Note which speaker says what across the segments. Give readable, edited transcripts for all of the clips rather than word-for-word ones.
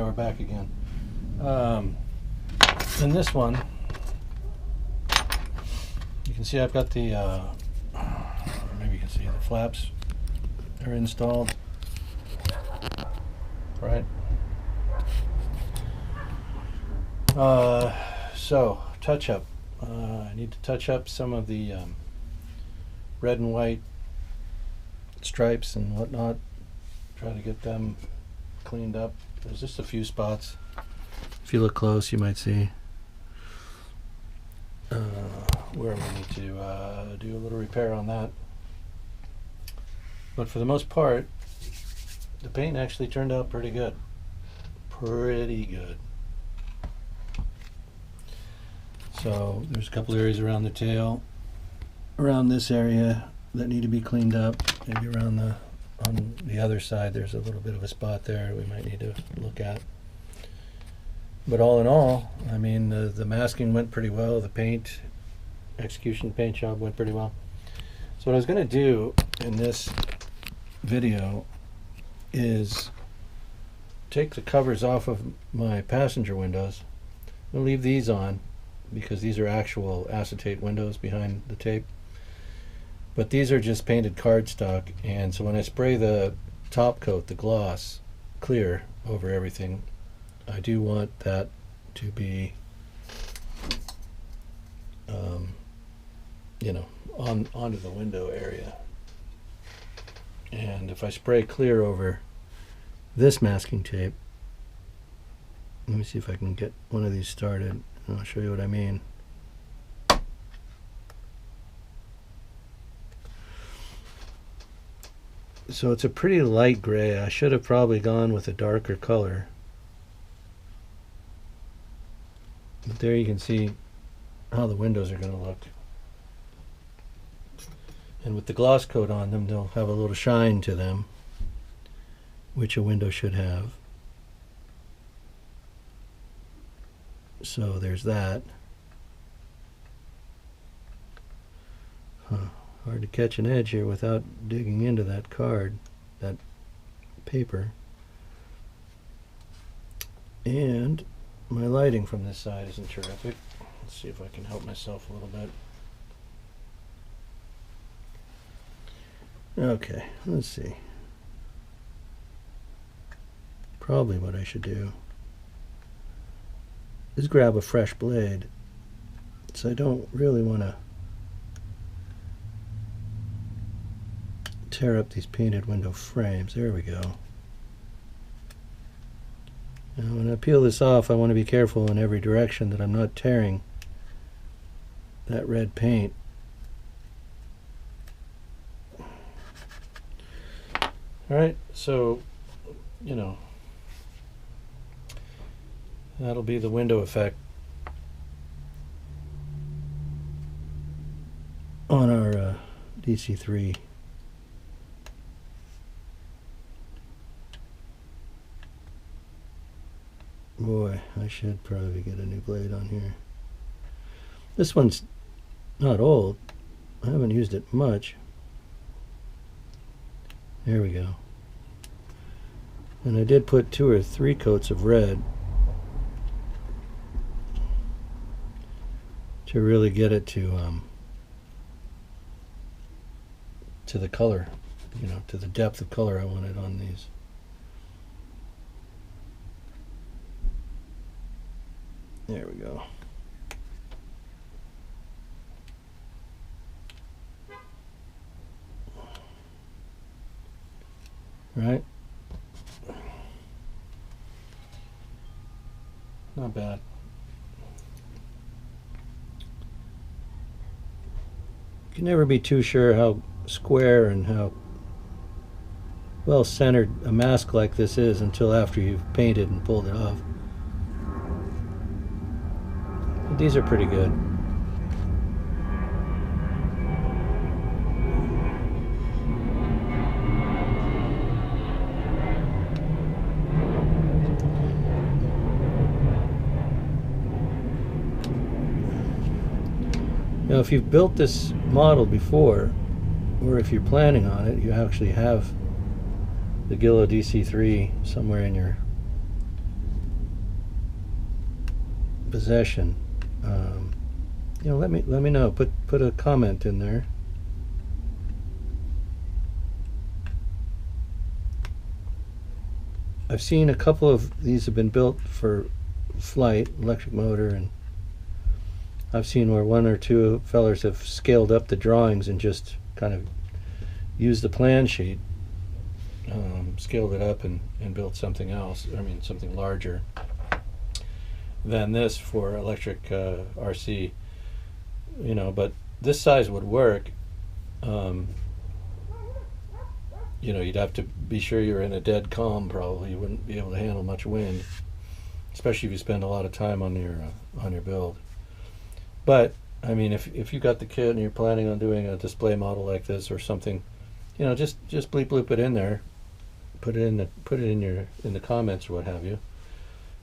Speaker 1: we're back again. In this one, you can see I've got the, maybe you can see the flaps are installed, right? So, touch up. I need to touch up some of the red and white stripes and whatnot. Try to get them cleaned up. There's just a few spots. If you look close, you might see where we need to do a little repair on that. But for the most part, the paint actually turned out pretty good. Pretty good. So there's a couple areas around the tail, around this area that need to be cleaned up. Maybe around on the other side there's a little bit of a spot there we might need to look at. But all in all, I mean, the masking went pretty well. The paint, execution paint job went pretty well. So what I was going to do in this video is take the covers off of my passenger windows. I'm going to leave these on because these are actual acetate windows behind the tape. But these are just painted cardstock, and so when I spray the top coat, the gloss, clear over everything, I do want that to be, you know, onto the window area. And if I spray clear over this masking tape, let me see if I can get one of these started, and I'll show you what I mean. So it's a pretty light gray. I should have probably gone with a darker color. But there you can see how the windows are going to look. And with the gloss coat on them, they'll have a little shine to them, which a window should have. So there's that. Hard to catch an edge here without digging into that card, that paper. And my lighting from this side isn't terrific. Let's see if I can help myself a little bit. Okay, let's see. Probably what I should do is grab a fresh blade. So I don't really want to tear up these painted window frames. There we go. Now when I peel this off, I want to be careful in every direction that I'm not tearing that red paint. Alright, so, you know, that'll be the window effect on our DC-3. Boy, I should probably get a new blade on here. This one's not old. I haven't used it much. There we go. And I did put 2 or 3 coats of red to really get it to the color, you know, to the depth of color I wanted on these. There we go. Right? Not bad. You can never be too sure how square and how well centered a mask like this is until after you've painted and pulled it off. But these are pretty good. Now, if you've built this model before, or if you're planning on it, you actually have the Guillow DC-3 somewhere in your possession, you know, let me know. Put a comment in there. I've seen a couple of these have been built for flight, electric motor, and I've seen where one or two fellers have scaled up the drawings and just kind of used the plan sheet, scaled it up and built something else, I mean something larger than this for electric RC, you know, but this size would work. You know, you'd have to be sure you're in a dead calm. Probably you wouldn't be able to handle much wind, especially if you spend a lot of time on your build. But I mean, if you got the kit and you're planning on doing a display model like this or something, you know, just bleep bloop it in there, put it in the comments or what have you.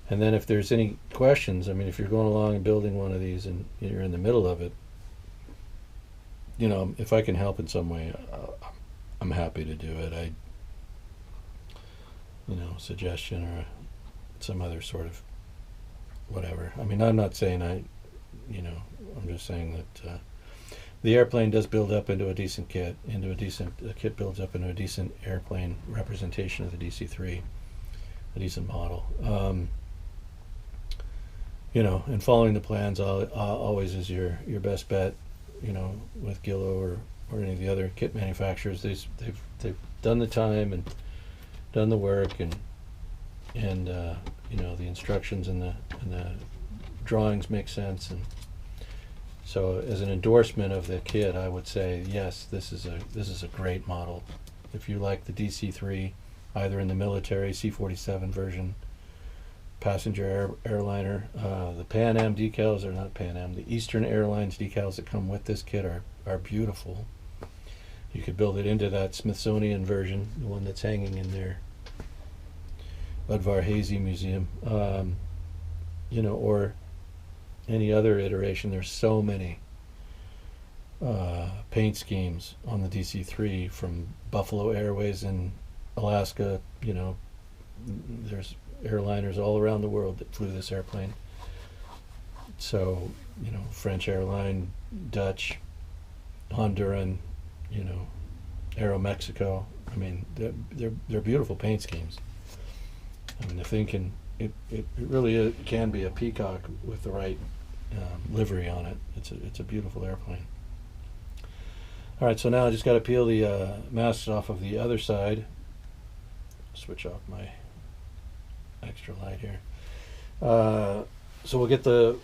Speaker 1: And then if there's any questions, I mean, if you're going along and building one of these and you're in the middle of it, you know, if I can help in some way, I'm happy to do it. You know, suggestion or some other sort of whatever. I mean, I'm not saying you know, I'm just saying that the airplane does build up into a decent kit, the kit builds up into a decent airplane representation of the DC-3, a decent model. You know, and following the plans always is your best bet. You know, with Guillow or any of the other kit manufacturers, they've done the time and done the work, and you know, the instructions and the drawings make sense. And so as an endorsement of the kit, I would say yes, this is a great model. If you like the DC-3, either in the military C-47 version, passenger airliner, the Pan Am decals, or not Pan Am, the Eastern Airlines decals that come with this kit are beautiful. You could build it into that Smithsonian version, the one that's hanging in their Udvar Hazy Museum, you know, or any other iteration. There's so many paint schemes on the DC-3, from Buffalo Airways in Alaska. You know, there's airliners all around the world that flew this airplane. So, you know, French airline, Dutch, Honduran, you know, Aeromexico. I mean, they're beautiful paint schemes. I mean, the thing can, it really can be a peacock with the right livery on it. It's a beautiful airplane. All right, so now I just got to peel the masks off of the other side. Switch off my extra light here. So we'll get the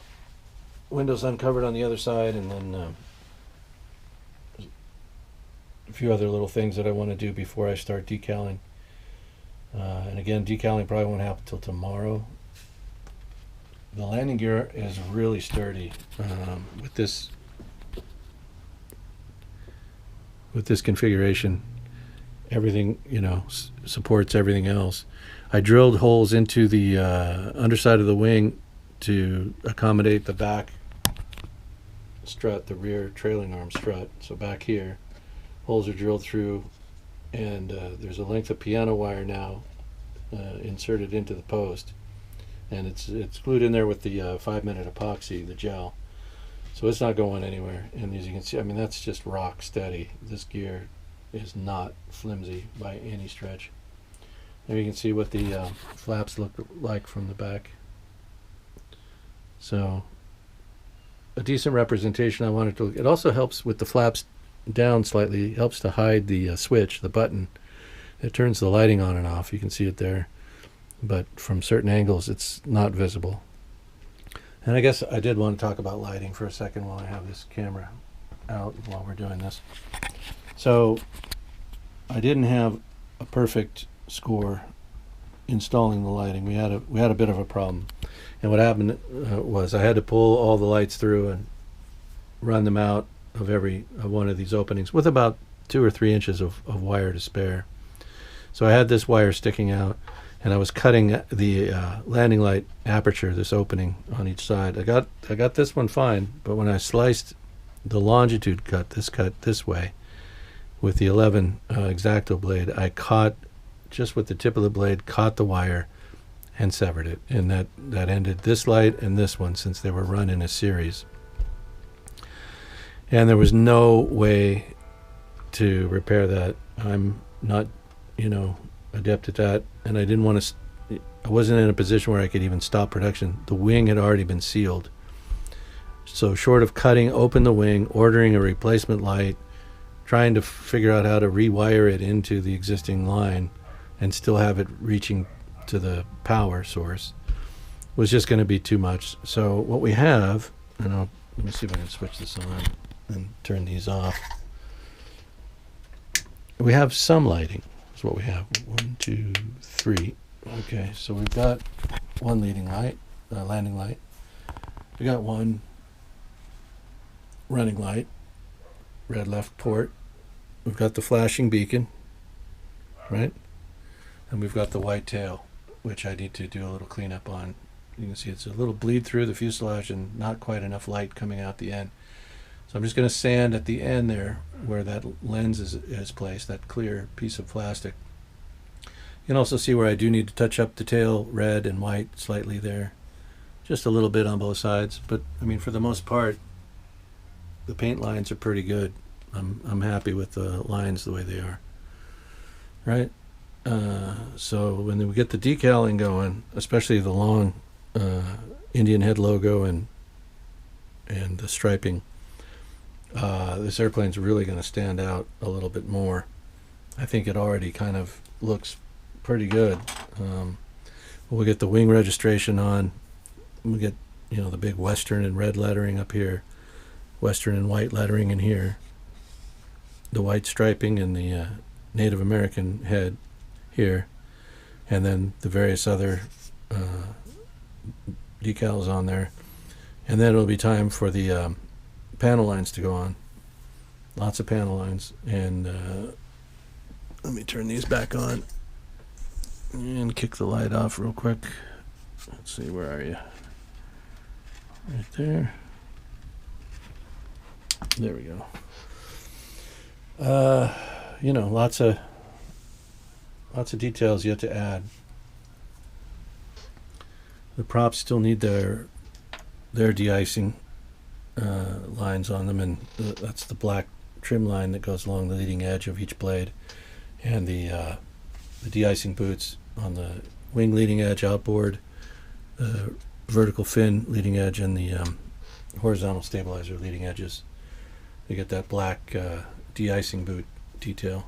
Speaker 1: windows uncovered on the other side, and then a few other little things that I want to do before I start decaling. And again, decaling probably won't happen till tomorrow. The landing gear is really sturdy with this configuration. Everything, you know, supports everything else. I drilled holes into the underside of the wing to accommodate the back strut, the rear trailing arm strut. So back here, holes are drilled through, and there's a length of piano wire now inserted into the post, and it's glued in there with the 5-minute epoxy, the gel. So it's not going anywhere. And as you can see, I mean, that's just rock steady. This gear is not flimsy by any stretch. There you can see what the flaps look like from the back. So a decent representation. I wanted to. It also helps with the flaps down slightly. It helps to hide the switch, the button. It turns the lighting on and off. You can see it there, but from certain angles it's not visible. And I guess I did want to talk about lighting for a second while I have this camera out while we're doing this. So I didn't have a perfect score installing the lighting. We had a bit of a problem, and what happened was I had to pull all the lights through and run them out of every one of these openings with about 2 or 3 inches of wire to spare. So I had this wire sticking out, and I was cutting the landing light aperture, this opening on each side. I got this one fine, but when I sliced the longitude cut this way with the 11 X-Acto blade, I caught, just with the tip of the blade, caught the wire and severed it, and that ended this light and this one, since they were run in a series. And there was no way to repair that. I'm not, adept at that, and I didn't want to. I wasn't in a position where I could even stop production. The wing had already been sealed. So short of cutting open the wing, ordering a replacement light, trying to figure out how to rewire it into the existing line and still have it reaching to the power source, was just going to be too much. So what we have, and let me see if I can switch this on and turn these off. We have some lighting. That's what we have. 1, 2, 3. Okay, so we've got one leading light, landing light. We got one running light, red left port. We've got the flashing beacon, right? And we've got the white tail, which I need to do a little cleanup on. You can see it's a little bleed through the fuselage and not quite enough light coming out the end. So I'm just going to sand at the end there where that lens is placed, that clear piece of plastic. You can also see where I do need to touch up the tail red and white slightly there. Just a little bit on both sides. But, I mean, for the most part, the paint lines are pretty good. I'm happy with the lines the way they are. Right? So when we get the decaling going, especially the long Indian head logo and the striping, this airplane's really going to stand out a little bit more. I think it already kind of looks pretty good. We'll get the wing registration on. We'll get, the big Western and red lettering up here, Western and white lettering in here, the white striping and the Native American head here, and then the various other decals on there. And then it'll be time for the panel lines to go on. Lots of panel lines. And let me turn these back on and kick the light off real quick. Let's see, where are you? Right there. There we go. Lots of details yet to add. The props still need their de-icing lines on them, and that's the black trim line that goes along the leading edge of each blade, and the de-icing boots on the wing leading edge outboard, the vertical fin leading edge, and the horizontal stabilizer leading edges. You get that black de-icing boot detail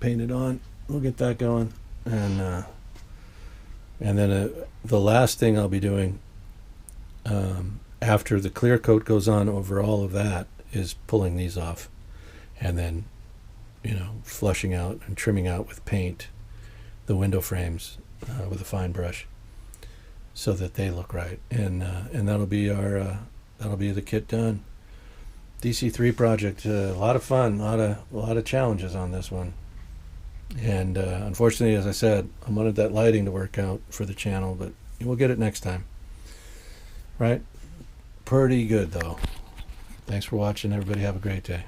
Speaker 1: painted on. We'll get that going, and then the last thing I'll be doing after the clear coat goes on over all of that is pulling these off, and then flushing out and trimming out with paint the window frames with a fine brush so that they look right, and that'll be the kit done. DC-3 project, a lot of fun, a lot of challenges on this one, and unfortunately, as I said, I wanted that lighting to work out for the channel, but we'll get it next time. Right? Pretty good though. Thanks for watching, everybody. Have a great day.